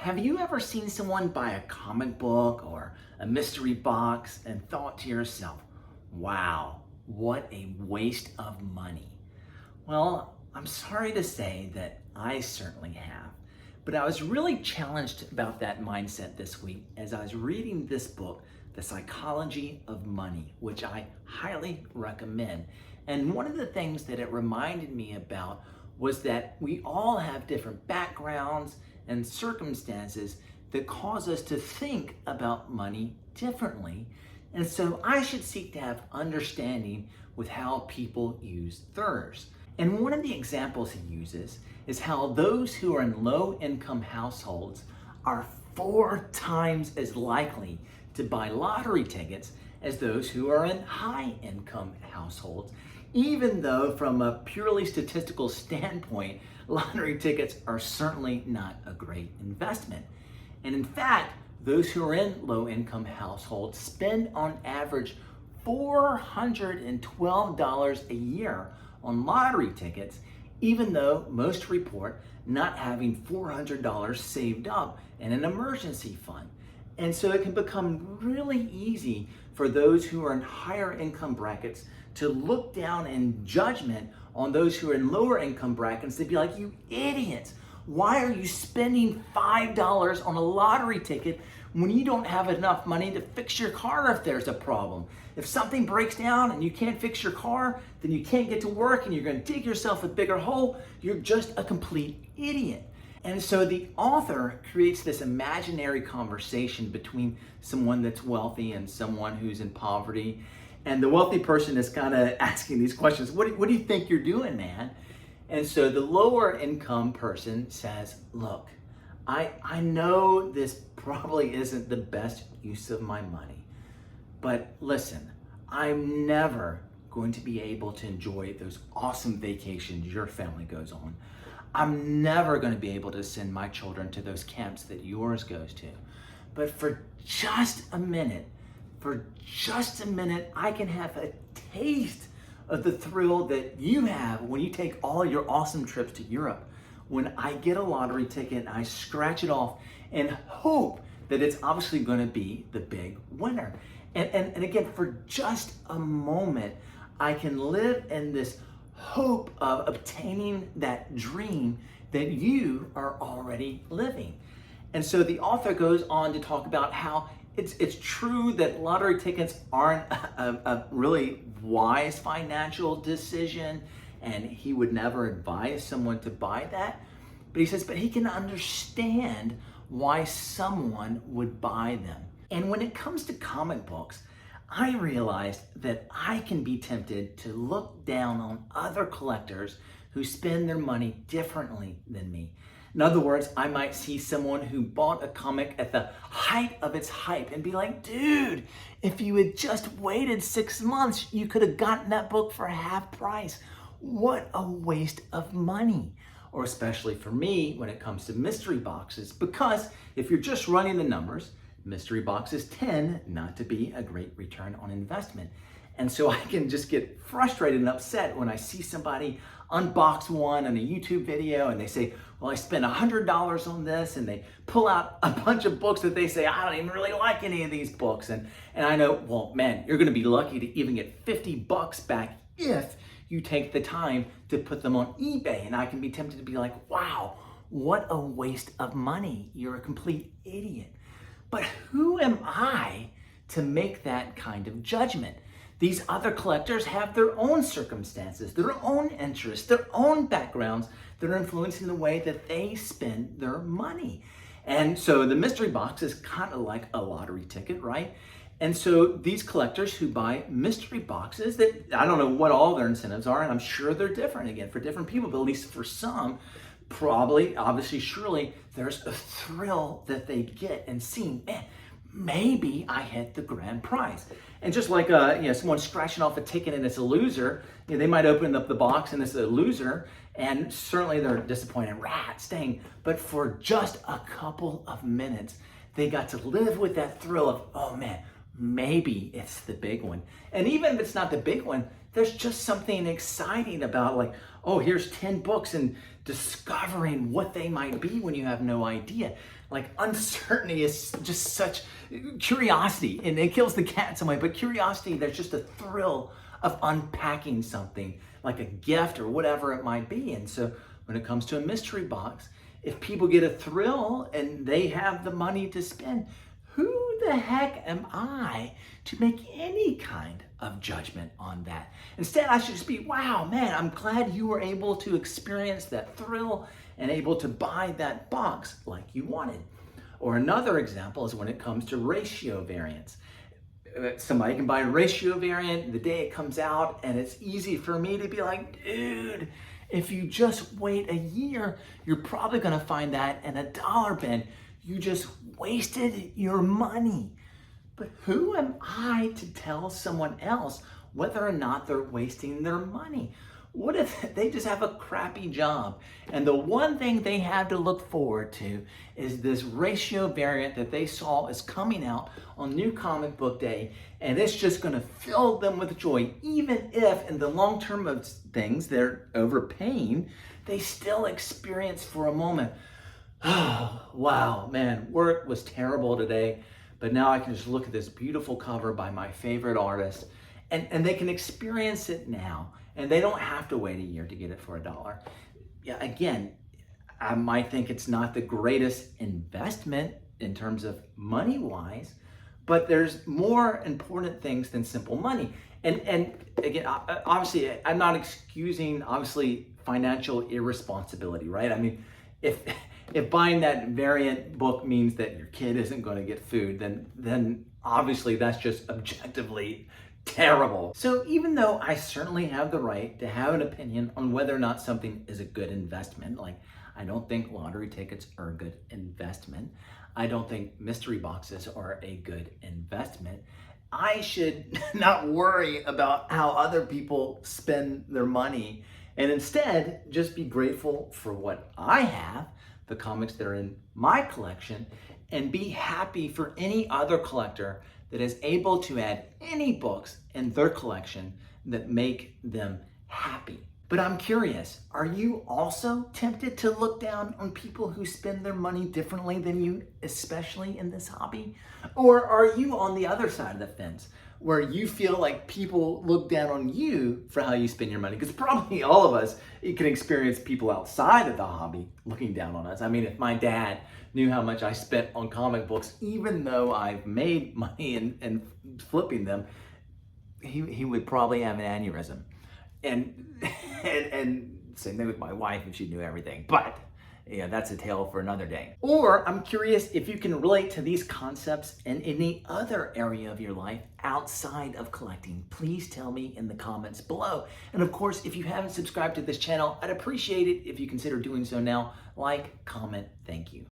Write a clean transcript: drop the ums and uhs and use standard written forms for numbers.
Have you ever seen someone buy a comic book or a mystery box and thought to yourself, wow, what a waste of money? Well, I'm sorry to say that I certainly have. But I was really challenged about that mindset this week as I was reading this book, The Psychology of Money, which I highly recommend. And one of the things that it reminded me about was that we all have different backgrounds and circumstances that cause us to think about money differently. And so I should seek to have understanding with how people use theirs. And one of the examples he uses is how those who are in low income households are 4 times as likely to buy lottery tickets as those who are in high income households, even though from a purely statistical standpoint, lottery tickets are certainly not a great investment. And in fact, those who are in low income households spend on average $412 a year on lottery tickets, even though most report not having $400 saved up in an emergency fund. And so it can become really easy for those who are in higher income brackets to look down in judgment on those who are in lower income brackets. They'd be like, you idiots, why are you spending $5 on a lottery ticket when you don't have enough money to fix your car if there's a problem? If something breaks down and you can't fix your car, then you can't get to work and you're gonna dig yourself a bigger hole. You're just a complete idiot. And so the author creates this imaginary conversation between someone that's wealthy and someone who's in poverty. And the wealthy person is kind of asking these questions. What do you think you're doing, man? And so the lower income person says, look, I know this probably isn't the best use of my money, but listen, I'm never going to be able to enjoy those awesome vacations your family goes on. I'm never going to be able to send my children to those camps that yours goes to. But for just a minute, I can have a taste of the thrill that you have when you take all your awesome trips to Europe. When I get a lottery ticket, I scratch it off and hope that it's obviously going to be the big winner. And again, for just a moment, I can live in this hope of obtaining that dream that you are already living. And so the author goes on to talk about how it's true that lottery tickets aren't a really wise financial decision, and he would never advise someone to buy that. But he says, but he can understand why someone would buy them. And when it comes to comic books, I realized that I can be tempted to look down on other collectors who spend their money differently than me. In other words, I might see someone who bought a comic at the height of its hype and be like, dude, if you had just waited 6 months, you could have gotten that book for half price. What a waste of money. Or especially for me when it comes to mystery boxes, because if you're just running the numbers, mystery boxes tend not to be a great return on investment. And so I can just get frustrated and upset when I see somebody unbox one on a YouTube video and they say, well, I spent $100 on this, and they pull out a bunch of books that they say, I don't even really like any of these books. And I know, well, man, you're gonna be lucky to even get $50 back if you take the time to put them on eBay. And I can be tempted to be like, wow, what a waste of money. You're a complete idiot. But who am I to make that kind of judgment? These other collectors have their own circumstances, their own interests, their own backgrounds that are influencing the way that they spend their money. And so the mystery box is kind of like a lottery ticket, right? And so these collectors who buy mystery boxes, that I don't know what all their incentives are, and I'm sure they're different again for different people, but at least for some, probably, obviously, surely, there's a thrill that they get in seeing, man, maybe I hit the grand prize. And just like someone scratching off a ticket and it's a loser, they might open up the box and it's a loser, and certainly they're disappointed, rat staying. But for just a couple of minutes, they got to live with that thrill of, oh man, maybe it's the big one. And even if it's not the big one, there's just something exciting about like, oh, here's 10 books and discovering what they might be when you have no idea. Like uncertainty is just such curiosity, and it kills the cat in some way, but curiosity, there's just a thrill of unpacking something like a gift or whatever it might be. And so when it comes to a mystery box, if people get a thrill and they have the money to spend, who the heck am I to make any kind of judgment on that? Instead, I should just be, wow, man, I'm glad you were able to experience that thrill and able to buy that box like you wanted. Or another example is when it comes to ratio variants. Somebody can buy a ratio variant the day it comes out, and it's easy for me to be like, dude, if you just wait a year, you're probably gonna find that in a dollar bin. You just wasted your money. But who am I to tell someone else whether or not they're wasting their money? What if they just have a crappy job and the one thing they have to look forward to is this ratio variant that they saw is coming out on New Comic Book Day, and it's just going to fill them with joy, even if in the long term of things they're overpaying, they still experience for a moment, oh, wow, man, work was terrible today, but now I can just look at this beautiful cover by my favorite artist, and they can experience it now, and they don't have to wait a year to get it for $1. Yeah, again, I might think it's not the greatest investment in terms of money-wise, but there's more important things than simple money. And again, obviously, I'm not excusing, obviously, financial irresponsibility, right? I mean, if buying that variant book means that your kid isn't going to get food, then obviously that's just objectively terrible. So even though I certainly have the right to have an opinion on whether or not something is a good investment, like I don't think lottery tickets are a good investment, I don't think mystery boxes are a good investment, I should not worry about how other people spend their money and instead just be grateful for what I have, the comics that are in my collection, and be happy for any other collector that is able to add any books in their collection that make them happy. But I'm curious, are you also tempted to look down on people who spend their money differently than you, especially in this hobby? Or are you on the other side of the fence, where you feel like people look down on you for how you spend your money? Because probably all of us can experience people outside of the hobby looking down on us. I mean, if my dad knew how much I spent on comic books, even though I've made money and flipping them, he would probably have an aneurysm. And same thing with my wife if she knew everything. But yeah, that's a tale for another day. Or I'm curious if you can relate to these concepts in any other area of your life outside of collecting. Please tell me in the comments below. And of course, if you haven't subscribed to this channel, I'd appreciate it if you consider doing so now. Like, comment, thank you.